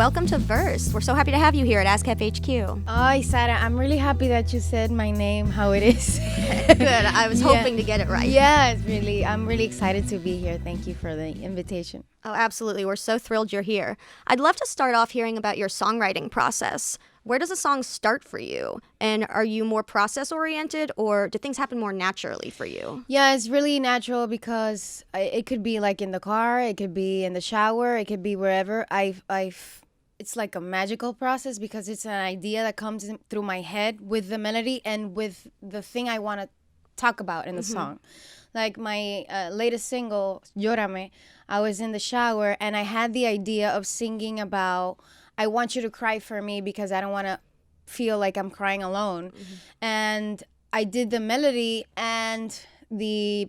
welcome to Verse. We're so happy to have you here at ASCAP HQ. Oh, Sarah, I'm really happy that you said my name how it is. Good. I was hoping to get it right. Yeah, I'm really excited to be here. Thank you for the invitation. Oh, absolutely. We're so thrilled you're here. I'd love to start off hearing about your songwriting process. Where does a song start for you? And are you more process-oriented, or do things happen more naturally for you? Yeah, it's really natural because it could be like in the car, it could be in the shower, it could be wherever. It's like a magical process because it's an idea that comes in through my head with the melody and with the thing I want to talk about in the song. Like my latest single, Llórame, I was in the shower and I had the idea of singing about, I want you to cry for me because I don't want to feel like I'm crying alone. And I did the melody and the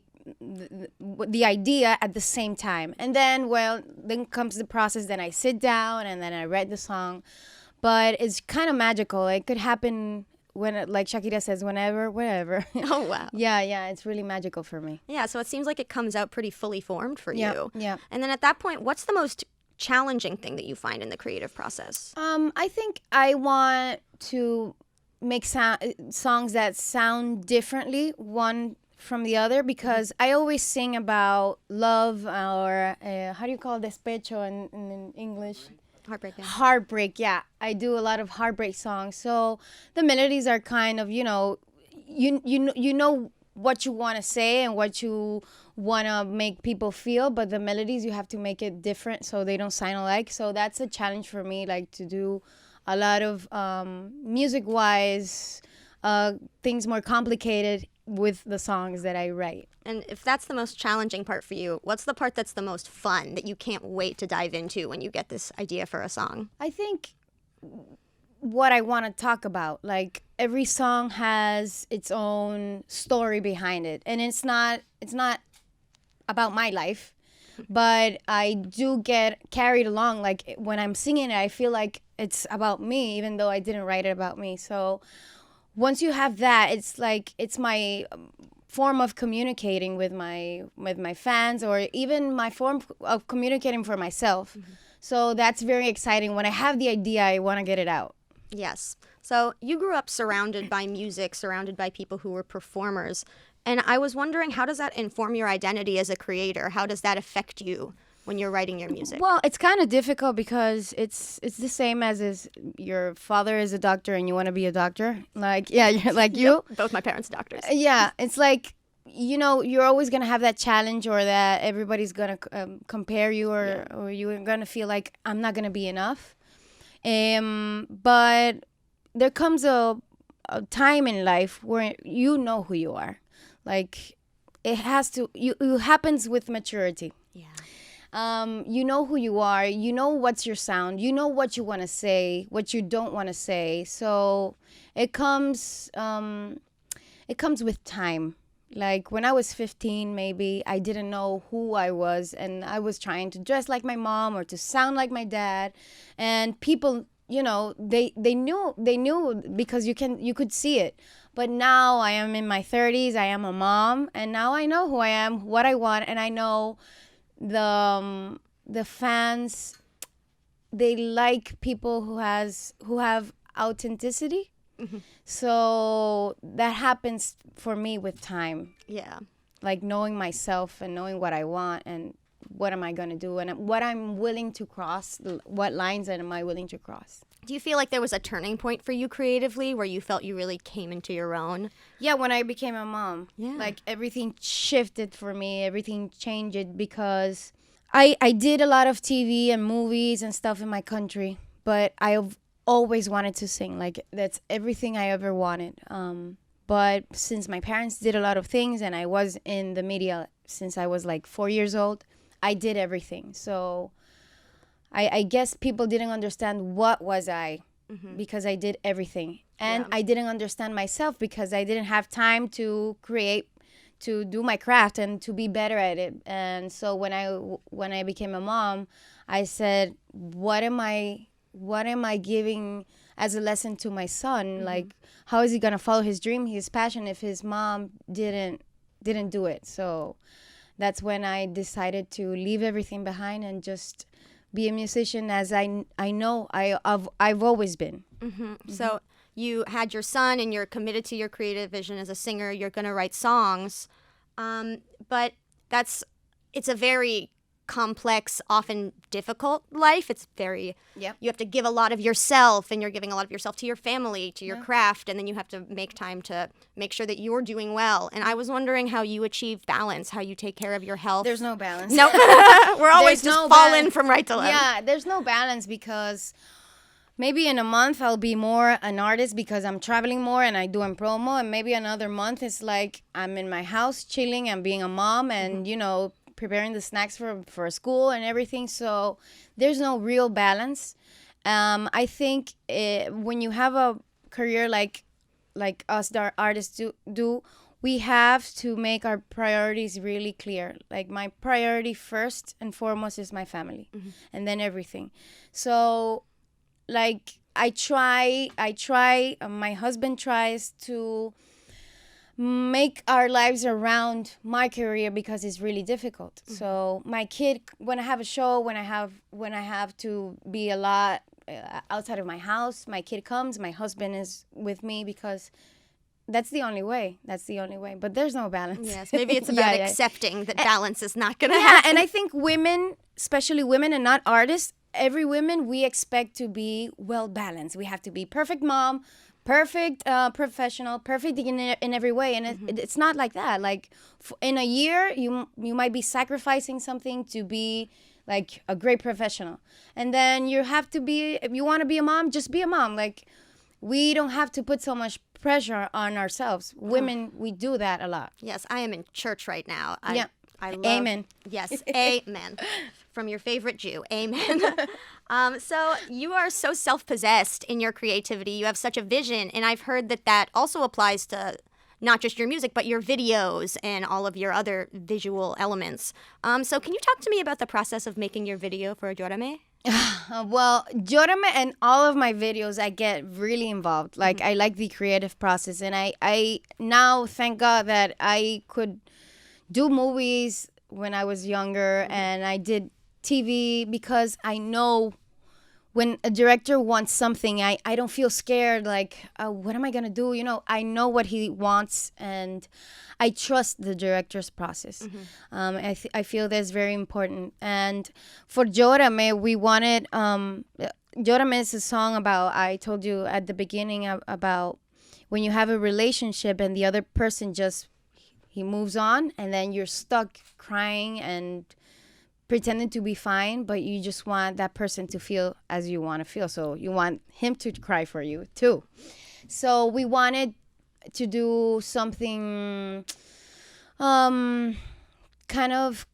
idea at the same time. And then, then comes the process. Then I sit down and then I write the song. But it's kind of magical. It could happen when, like Shakira says, whenever, wherever. Oh, wow. Yeah, it's really magical for me. Yeah, so it seems like it comes out pretty fully formed for you. Yeah. And then at that point, what's the most challenging thing that you find in the creative process? I think I want to make songs that sound differently one from the other because I always sing about love or how do you call despecho in English? Heartbreak. Yeah. Heartbreak, yeah. I do a lot of heartbreak songs. So the melodies are kind of, you know what you want to say and what you want to make people feel, but the melodies you have to make it different so they don't sound alike. So that's a challenge for me, like to do a lot of music-wise things more complicated with the songs that I write. And if that's the most challenging part for you, what's the part that's the most fun that you can't wait to dive into when you get this idea for a song? I think what I want to talk about, like every song has its own story behind it, and it's not about my life, but I do get carried along. Like when I'm singing it, I feel like it's about me, even though I didn't write it about me. So once you have that, it's like it's my form of communicating with my fans, or even my form of communicating for myself. So that's very exciting. When I have the idea, I want to get it out. Yes. So you grew up surrounded by music, surrounded by people who were performers. And I was wondering, how does that inform your identity as a creator? How does that affect you when you're writing your music? Well, it's kind of difficult because it's the same as your father is a doctor and you want to be a doctor. Like, yeah, you're like you. Yep, both my parents are doctors. Yeah, it's like, you're always going to have that challenge, or that everybody's going to compare you, or you're going to feel like I'm not going to be enough. But there comes a time in life where you know who you are. Like it happens with maturity. Yeah. You know who you are. You know what's your sound. You know what you want to say, what you don't want to say. So it comes with time. Like when I was 15, maybe I didn't know who I was, and I was trying to dress like my mom or to sound like my dad, and people, they knew because you could see it. But now I am in my 30s, I am a mom, and now I know who I am, what I want, and I know the fans, they like people who have authenticity. So that happens for me with time. Yeah. Like knowing myself and knowing what I want and what am I going to do and what I'm willing to cross, what lines am I willing to cross. Do you feel like there was a turning point for you creatively where you felt you really came into your own? Yeah, when I became a mom. Yeah. Like everything shifted for me, everything changed because I did a lot of TV and movies and stuff in my country, but I've always wanted to sing. Like that's everything I ever wanted. But since my parents did a lot of things and I was in the media since I was like 4 years old, I did everything. So I guess people didn't understand what was I because I did everything. And I didn't understand myself because I didn't have time to create, to do my craft and to be better at it. And so when I became a mom, I said, what am I giving as a lesson to my son? Like, how is he gonna follow his dream, his passion, if his mom didn't do it? So that's when I decided to leave everything behind and just be a musician as I know I've always been. So you had your son and you're committed to your creative vision as a singer. You're going to write songs. But it's a very complex, often difficult life. It's very, Yep. you have to give a lot of yourself, and you're giving a lot of yourself to your family, to your craft, and then you have to make time to make sure that you're doing well. And I was wondering how you achieve balance, how you take care of your health. There's no balance. No, we're always There's just no falling balance. from right to left. Yeah, there's no balance because maybe in a month I'll be more an artist because I'm traveling more and I doing promo, and maybe another month it's like I'm in my house chilling and being a mom and preparing the snacks for school and everything. So there's no real balance. I think when you have a career like us, the artists do, we have to make our priorities really clear. Like my priority first and foremost is my family, and then everything. So like I try, my husband tries to make our lives around my career because it's really difficult. So my kid, when I have a show, when I have to be a lot outside of my house, my kid comes, my husband is with me because that's the only way. But there's no balance. Yes, maybe it's about accepting that balance is not going to Yeah, happen. and I think women, especially women and not artists, every women, we expect to be well balanced. We have to be perfect mom, perfect professional, perfect in every way. And it's not like that. Like in a year, you might be sacrificing something to be like a great professional. And then you have to be, if you want to be a mom, just be a mom. Like we don't have to put so much pressure on ourselves. Women, we do that a lot. Yes, I am in church right now. I love, Amen. Yes, amen. From your favorite Jew, amen. So you are so self-possessed in your creativity. You have such a vision, and I've heard that also applies to not just your music, but your videos and all of your other visual elements. So can you talk to me about the process of making your video for Llórame? Well, Llórame and all of my videos, I get really involved. Like, I like the creative process. And I now, thank God that I could do movies when I was younger. And I did TV because I know when a director wants something, I don't feel scared. Like, what am I going to do? I know what he wants. And I trust the director's process. I feel that's very important. And for Llórame, we wanted, Llórame is a song about, I told you at the beginning about when you have a relationship and the other person he moves on and then you're stuck crying and pretending to be fine, but you just want that person to feel as you want to feel. So you want him to cry for you too. So we wanted to do something kind of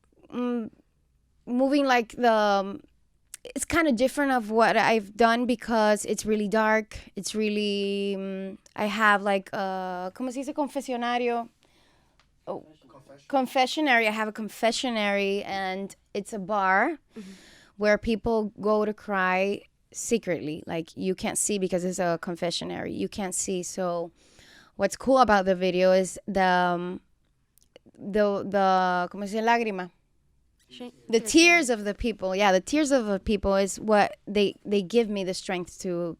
moving like it's kind of different of what I've done because it's really dark. It's really I have like ¿cómo se dice? Confesionario. Oh, confessionary. I have a confessionary and it's a bar where people go to cry secretly. Like you can't see because it's a confessionary. You can't see. So what's cool about the video is the ¿cómo se dice? Lágrima. The tears of the people. Yeah, the tears of the people is what they give me the strength to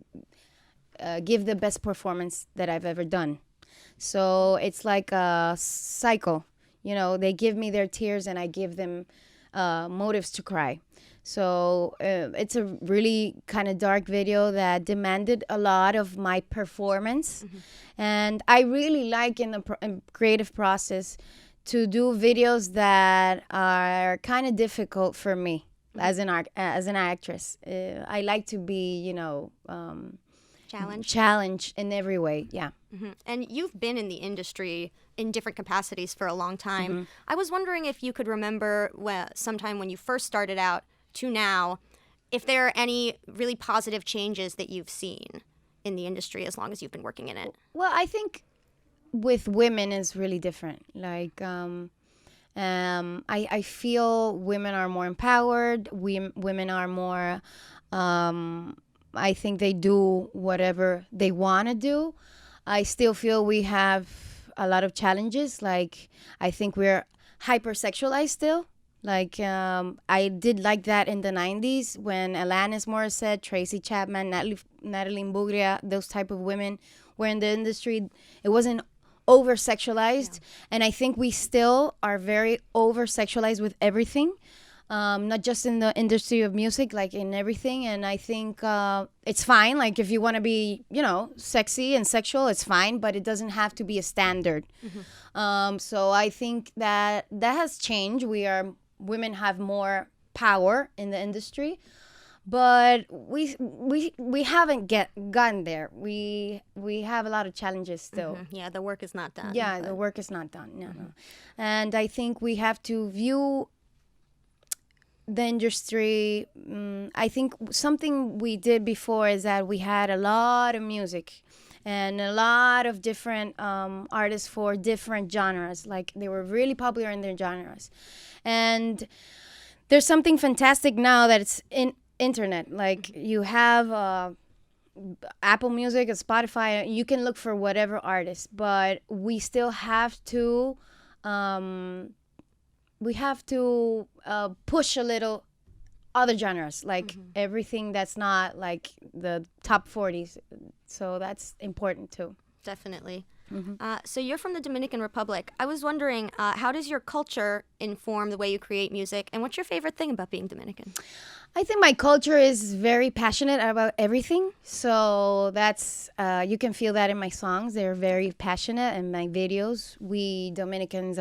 give the best performance that I've ever done. So it's like a cycle. They give me their tears and I give them motives to cry. So it's a really kind of dark video that demanded a lot of my performance. And I really like in the creative process to do videos that are kind of difficult for me as an actress. I like to be, challenged in every way. Yeah. And you've been in the industry in different capacities for a long time. I was wondering if you could remember sometime when you first started out to now, if there are any really positive changes that you've seen in the industry as long as you've been working in it. Well, I think with women is really different. Like, I feel women are more empowered. Women are more, I think they do whatever they want to do. I still feel we have a lot of challenges. Like, I think we're hypersexualized still. Like, I did like that in the 90s when Alanis Morissette, Tracy Chapman, Natalie Imbruglia, those type of women were in the industry. It wasn't over-sexualized. And I think we still are very over-sexualized with everything. Not just in the industry of music, like in everything. And I think it's fine. Like if you want to be, sexy and sexual, it's fine, but it doesn't have to be a standard. So I think that has changed. Women have more power in the industry, but we haven't gotten there. We have a lot of challenges still. Yeah, the work is not done. Yeah, the work is not done. No. And I think we have to view the industry. I think something we did before is that we had a lot of music and a lot of different artists for different genres. Like they were really popular in their genres. And there's something fantastic now that it's in internet. Like you have Apple Music and Spotify. You can look for whatever artist, but we still have to push a little other genres, like everything that's not like the top 40s. So that's important too. Definitely. So you're from the Dominican Republic. I was wondering, how does your culture inform the way you create music, and what's your favorite thing about being Dominican? I think my culture is very passionate about everything. So that's, you can feel that in my songs. They're very passionate, and my videos. We Dominicans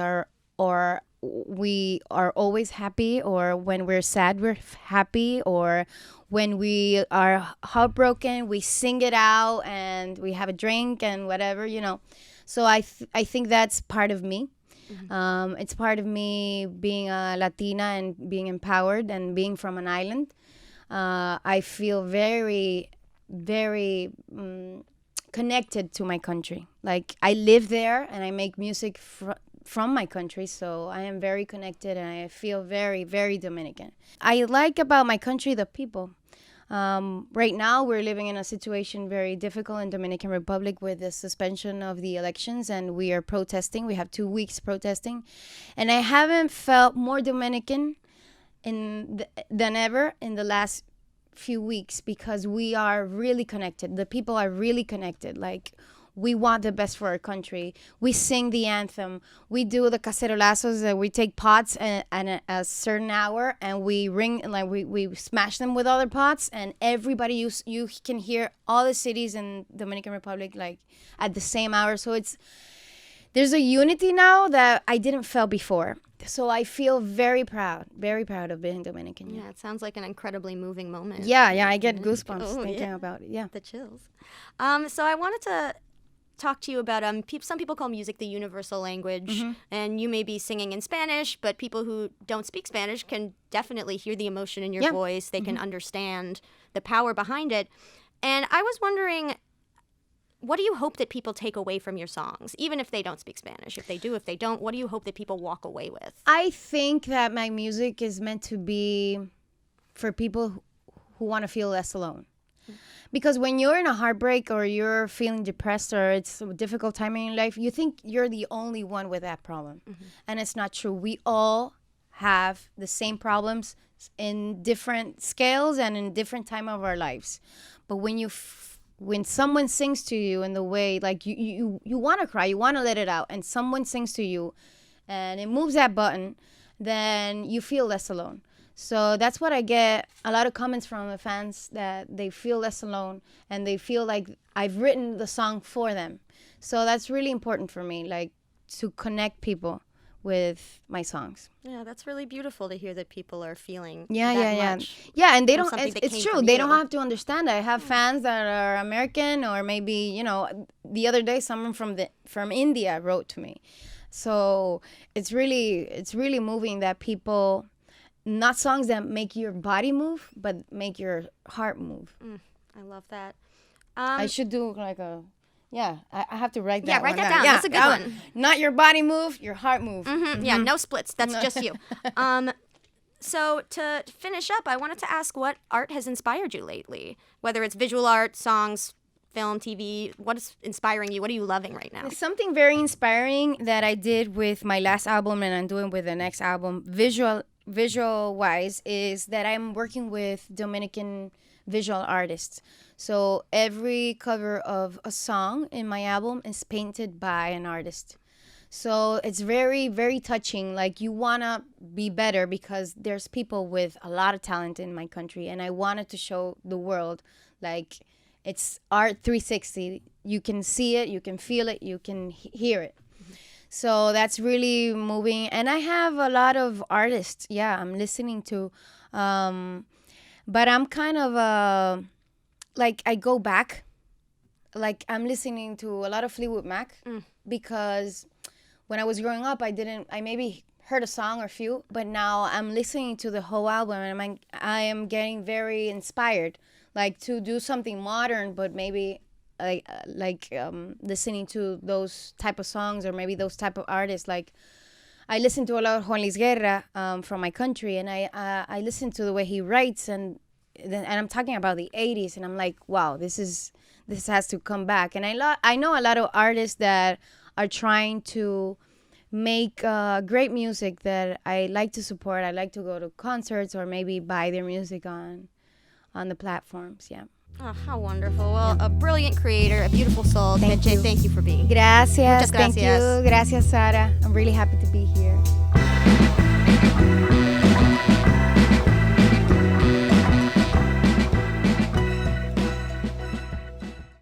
we are always happy, or when we're sad, we're happy, or when we are heartbroken, we sing it out and we have a drink and whatever, So I think that's part of me. It's part of me being a Latina and being empowered and being from an island. I feel very, very connected to my country. Like I live there and I make music from my country, so I am very connected and I feel very, very Dominican. I like about my country the people. Right now we're living in a situation very difficult in Dominican Republic with the suspension of the elections, and we are protesting. We have 2 weeks protesting, and I haven't felt more Dominican than ever in the last few weeks, because we are really connected. The people are really connected. Like we want the best for our country. We sing the anthem. We do the cacerolazos. We take pots at a certain hour and we ring, like we smash them with other pots, and everybody, you can hear all the cities in Dominican Republic like at the same hour. So there's a unity now that I didn't feel before. So I feel very proud of being Dominican. Yeah, it sounds like an incredibly moving moment. Yeah, I get goosebumps thinking about it. Yeah, the chills. So I wanted to talk to you about some people call music the universal language, and you may be singing in Spanish, but people who don't speak Spanish can definitely hear the emotion in your voice. They can understand the power behind it. And I was wondering, what do you hope that people take away from your songs, even if they don't speak Spanish? If they do, if they don't, what do you hope that people walk away with? I think that my music is meant to be for people who want to feel less alone. Because when you're in a heartbreak or you're feeling depressed or it's a difficult time in your life, you think you're the only one with that problem. And it's not true. We all have the same problems in different scales and in different time of our lives. But when someone sings to you in the way, like you want to cry, you want to let it out, and someone sings to you and it moves that button, then you feel less alone. So that's what I get a lot of comments from the fans, that they feel less alone and they feel like I've written the song for them. So that's really important for me, like to connect people with my songs. Yeah, that's really beautiful to hear that people are feeling much. Yeah, and they don't, it's true. They don't have to understand. I have fans that are American, or maybe, the other day someone from India wrote to me. So it's really moving that people, not songs that make your body move, but make your heart move. I love that. I should do like a... Yeah, I have to write that. Yeah, write that down. Yeah, That's a good one. Not your body move, your heart move. Yeah, no splits. That's just you. So to finish up, I wanted to ask what art has inspired you lately, whether it's visual art, songs, film, TV. What is inspiring you? What are you loving right now? Something very inspiring that I did with my last album and I'm doing with the next album, visual visual wise is that I'm working with Dominican visual artists. So every cover of a song in my album is painted by an artist. So it's very, very touching. Like, you want to be better because there's people with a lot of talent in my country. And I wanted to show the world, like, it's art 360. You can see it, you can feel it, you can hear it. So that's really moving. And I have a lot of artists, I'm listening to. But I'm kind of, like, I go back. Like, I'm listening to a lot of Fleetwood Mac because when I was growing up, I maybe heard a song or a few, but now I'm listening to the whole album and I am getting very inspired, like, to do something modern, but maybe listening to those type of songs or maybe those type of artists. Like, I listen to a lot of Juan Luis Guerra from my country, and I listen to the way he writes, and I'm talking about the 80s, and I'm like, wow, this has to come back. And I know a lot of artists that are trying to make great music that I like to support. I like to go to concerts or maybe buy their music on the platforms. Yeah. Oh, how wonderful. Well, a brilliant creator, a beautiful soul. Thank you. Thank you for being here. Gracias. Muchas Thank gracias. you. Gracias, Sara. I'm really happy to be here.